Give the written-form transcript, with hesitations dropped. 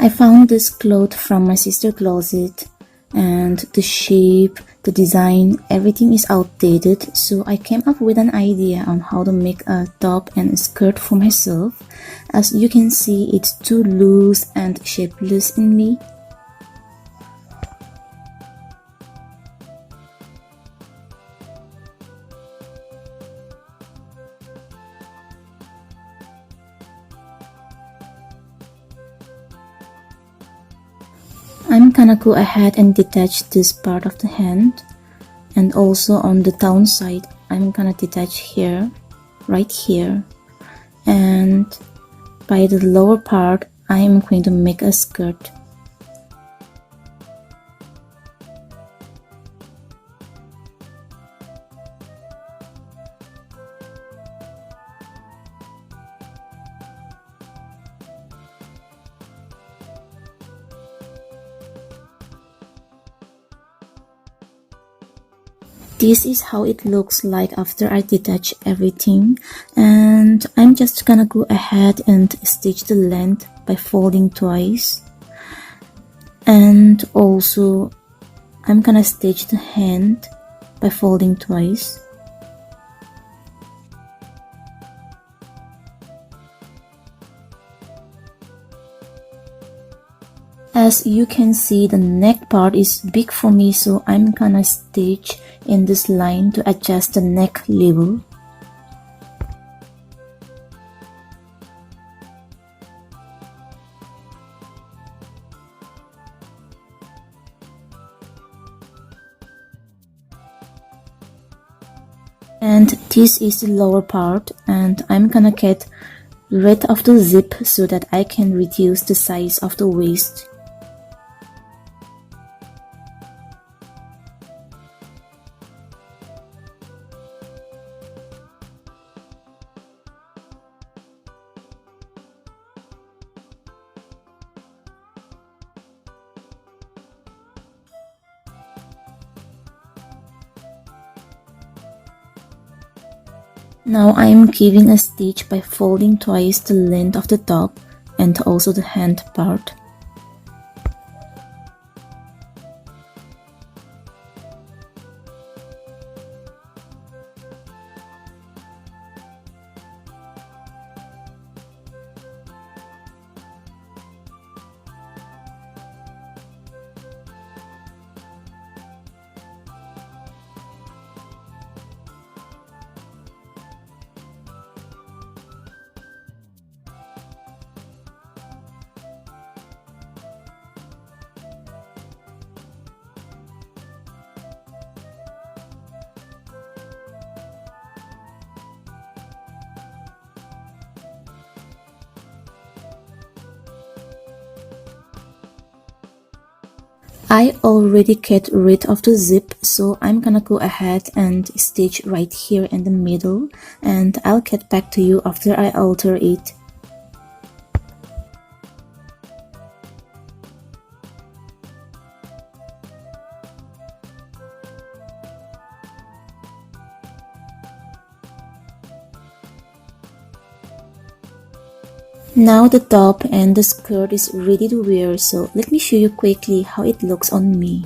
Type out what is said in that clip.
I found this cloth from my sister's closet, and the shape, the design, everything is outdated, so I came up with an idea on how to make a top and a skirt for myself. As you can see, it's too loose and shapeless in me. I'm gonna go ahead and detach this part of the hand, and also on the down side I'm gonna detach here, right here, and by the lower part I'm going to make a skirt. This is how it looks like after I detach everything, and I'm just gonna go ahead and stitch the length by folding twice, and also I'm gonna stitch the hand by folding twice. As you can see, the neck part is big for me, so I'm gonna stitch in this line to adjust the neck level. And this is the lower part, and I'm gonna get rid of the zip so that I can reduce the size of the waist. Now I am giving a stitch by folding twice the length of the top and also the hand part. I already get rid of the zip, so I'm gonna go ahead and stitch right here in the middle, and I'll get back to you after I alter it. Now the top and the skirt is ready to wear, so let me show you quickly how it looks on me.